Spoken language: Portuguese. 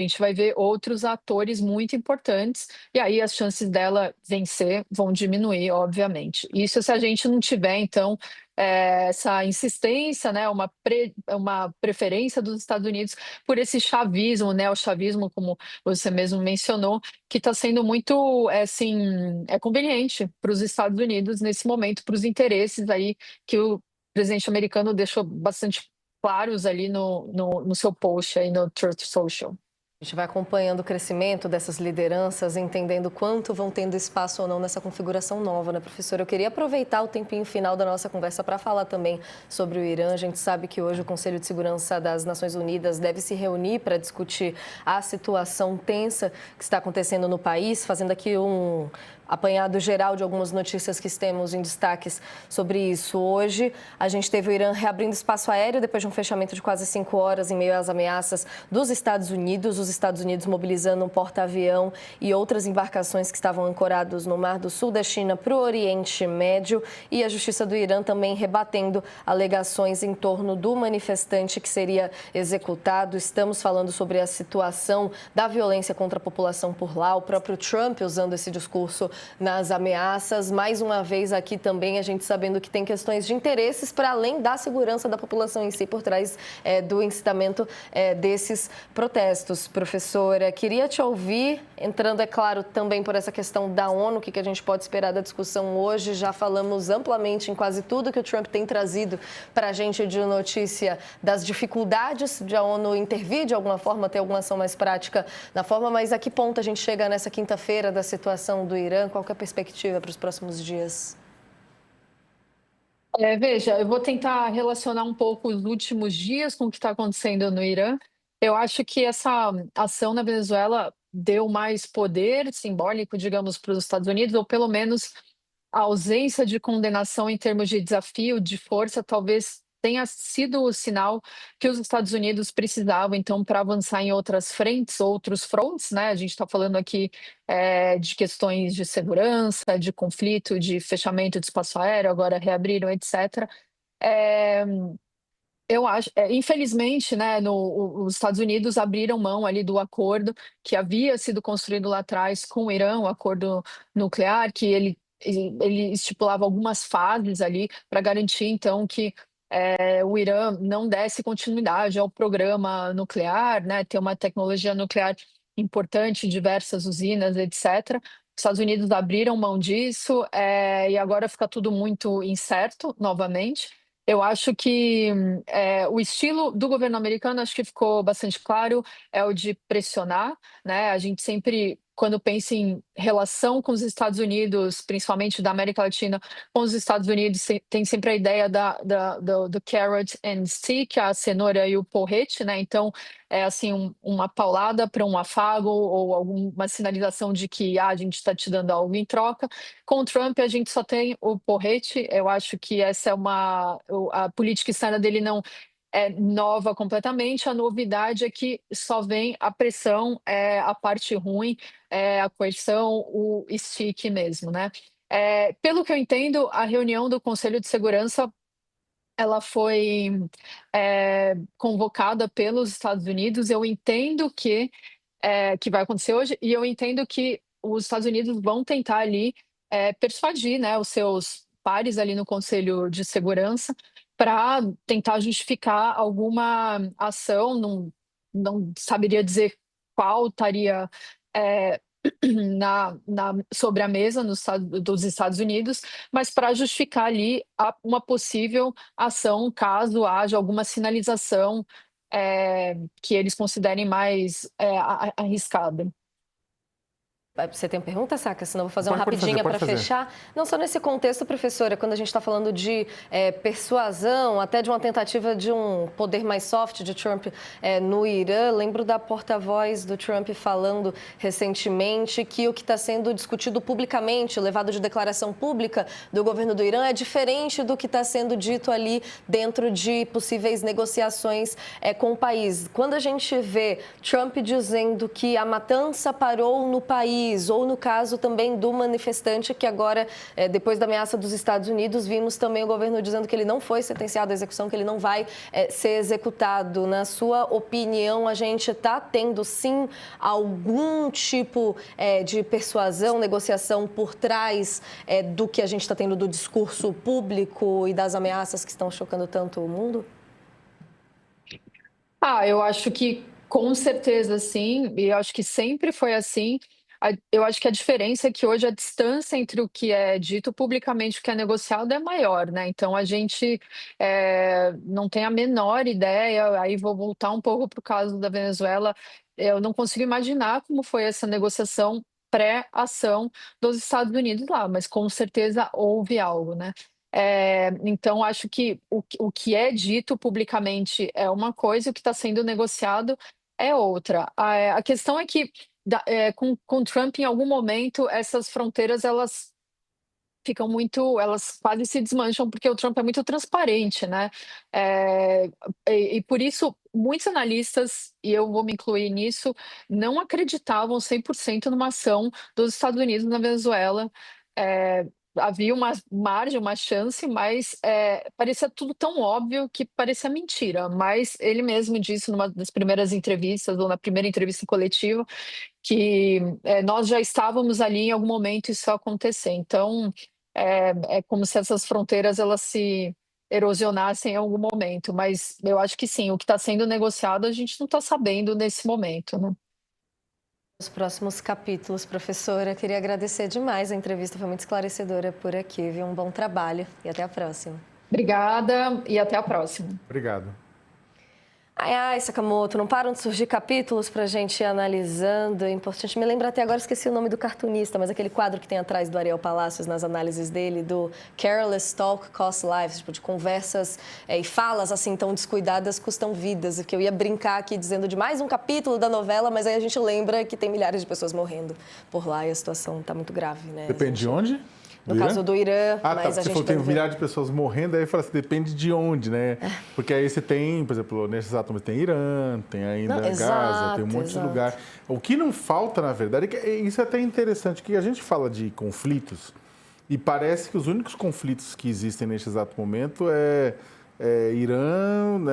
A gente vai ver outros atores muito importantes, e aí as chances dela vencer vão diminuir, obviamente. Isso se a gente não tiver, então, essa insistência, né, uma preferência dos Estados Unidos por esse chavismo, né, o chavismo, como você mesmo mencionou, que está sendo muito, assim, conveniente para os Estados Unidos nesse momento, para os interesses aí que o presidente americano deixou bastante claros ali no seu post aí no Truth Social. A gente vai acompanhando o crescimento dessas lideranças, entendendo quanto vão tendo espaço ou não nessa configuração nova, né, professora? Eu queria aproveitar o tempinho final da nossa conversa para falar também sobre o Irã. A gente sabe que hoje o Conselho de Segurança das Nações Unidas deve se reunir para discutir a situação tensa que está acontecendo no país, fazendo aqui um apanhado geral de algumas notícias que temos em destaques sobre isso. Hoje, a gente teve o Irã reabrindo espaço aéreo depois de um fechamento de quase 5 horas em meio às ameaças dos Estados Unidos. Os Estados Unidos mobilizando um porta-avião e outras embarcações que estavam ancorados no Mar do Sul da China para o Oriente Médio. E a Justiça do Irã também rebatendo alegações em torno do manifestante que seria executado. Estamos falando sobre a situação da violência contra a população por lá. O próprio Trump usando esse discurso nas ameaças. Mais uma vez aqui também a gente sabendo que tem questões de interesses para além da segurança da população em si por trás do incitamento desses protestos. Professora, queria te ouvir, entrando, é claro, também por essa questão da ONU, o que a gente pode esperar da discussão hoje. Já falamos amplamente em quase tudo que o Trump tem trazido para a gente de notícia das dificuldades de a ONU intervir de alguma forma, ter alguma ação mais prática na forma, mas a que ponto a gente chega nessa quinta-feira da situação do Irã? Qual que é a perspectiva para os próximos dias? Veja, eu vou tentar relacionar um pouco os últimos dias com o que está acontecendo no Irã. Eu acho que essa ação na Venezuela deu mais poder simbólico, digamos, para os Estados Unidos, ou pelo menos a ausência de condenação em termos de desafio, de força, talvez tenha sido o sinal que os Estados Unidos precisavam, então, para avançar em outras frentes, outros fronts, né? A gente está falando aqui de questões de segurança, de conflito, de fechamento de espaço aéreo, agora reabriram, etc. Eh, eu acho, infelizmente, né, os Estados Unidos abriram mão ali do acordo que havia sido construído lá atrás com o Irã, o acordo nuclear, que ele estipulava algumas fases ali para garantir, então, que o Irã não desse continuidade ao programa nuclear, né, ter uma tecnologia nuclear importante, diversas usinas, etc. Os Estados Unidos abriram mão disso, e agora fica tudo muito incerto novamente. Eu acho que o estilo do governo americano, acho que ficou bastante claro, é o de pressionar, né? A gente sempre, quando pensa em relação com os Estados Unidos, principalmente da América Latina, com os Estados Unidos, tem sempre a ideia do carrot and stick, a cenoura e o porrete, né? Então, é assim, uma paulada para um afago ou alguma sinalização de que a gente está te dando algo em troca. Com o Trump, a gente só tem o porrete. Eu acho que essa é a política externa dele não é nova completamente. A novidade é que só vem a pressão, a parte ruim, a coerção, o stick mesmo, né? Pelo que eu entendo, a reunião do Conselho de Segurança ela foi convocada pelos Estados Unidos. Eu entendo que vai acontecer hoje, e eu entendo que os Estados Unidos vão tentar ali persuadir, né, os seus pares ali no Conselho de Segurança para tentar justificar alguma ação. Não saberia dizer qual estaria eh, sobre a mesa dos Estados Unidos, mas para justificar ali uma possível ação caso haja alguma sinalização que eles considerem mais arriscada. Você tem pergunta, Saca? Senão eu vou fazer uma Pode fazer, rapidinha pode para fazer. fechar. Não só nesse contexto, professora, quando a gente está falando de persuasão, até de uma tentativa de um poder mais soft de Trump no Irã, lembro da porta-voz do Trump falando recentemente que o que está sendo discutido publicamente, levado de declaração pública do governo do Irã, é diferente do que está sendo dito ali dentro de possíveis negociações com o país. Quando a gente vê Trump dizendo que a matança parou no país, país, ou no caso também do manifestante que agora, depois da ameaça dos Estados Unidos, vimos também o governo dizendo que ele não foi sentenciado à execução, que ele não vai ser executado. Na sua opinião, a gente está tendo sim algum tipo de persuasão, negociação por trás do que a gente está tendo do discurso público e das ameaças que estão chocando tanto o mundo? Eu acho que com certeza sim, e eu acho que sempre foi assim. Eu acho que a diferença é que hoje a distância entre o que é dito publicamente e o que é negociado é maior, né? Então a gente não tem a menor ideia. Aí vou voltar um pouco para o caso da Venezuela. Eu não consigo imaginar como foi essa negociação pré-ação dos Estados Unidos lá, mas com certeza houve algo, né? Então, acho que o que é dito publicamente é uma coisa, o que está sendo negociado é outra. A questão é que, com Trump, em algum momento, essas fronteiras elas ficam muito, elas quase se desmancham, porque o Trump é muito transparente, né? Eh, e por isso, muitos analistas, e eu vou me incluir nisso, não acreditavam 100% numa ação dos Estados Unidos na Venezuela. Eh, Havia uma margem, uma chance, mas parecia tudo tão óbvio que parecia mentira. Mas ele mesmo disse numa das primeiras entrevistas, ou na primeira entrevista coletiva, que nós já estávamos ali em algum momento isso ia acontecer. Então, é como se essas fronteiras elas se erosionassem em algum momento, mas eu acho que sim, o que está sendo negociado a gente não está sabendo nesse momento, né? Os próximos capítulos, professora, queria agradecer demais, a entrevista foi muito esclarecedora por aqui, viu? Um bom trabalho e até a próxima. Obrigada e até a próxima. Obrigado. Ai, Sakamoto, não param de surgir capítulos para a gente ir analisando. É importante, me lembro até agora, esqueci o nome do cartunista, mas aquele quadro que tem atrás do Ariel Palacios nas análises dele, do Careless Talk Costs Lives, tipo, de conversas e falas assim tão descuidadas custam vidas. Que eu ia brincar aqui dizendo de mais um capítulo da novela, mas aí a gente lembra que tem milhares de pessoas morrendo por lá e a situação está muito grave, né? Depende de onde? No caso do Irã, mas tá. Você falou que tem milhares de pessoas morrendo, aí fala assim, depende de onde, né? Porque aí você tem, por exemplo, nesse exato momento tem Irã, tem ainda Gaza, tem um monte de lugar. O que não falta, na verdade, isso é até interessante, que a gente fala de conflitos e parece que os únicos conflitos que existem nesse exato momento é Irã, né,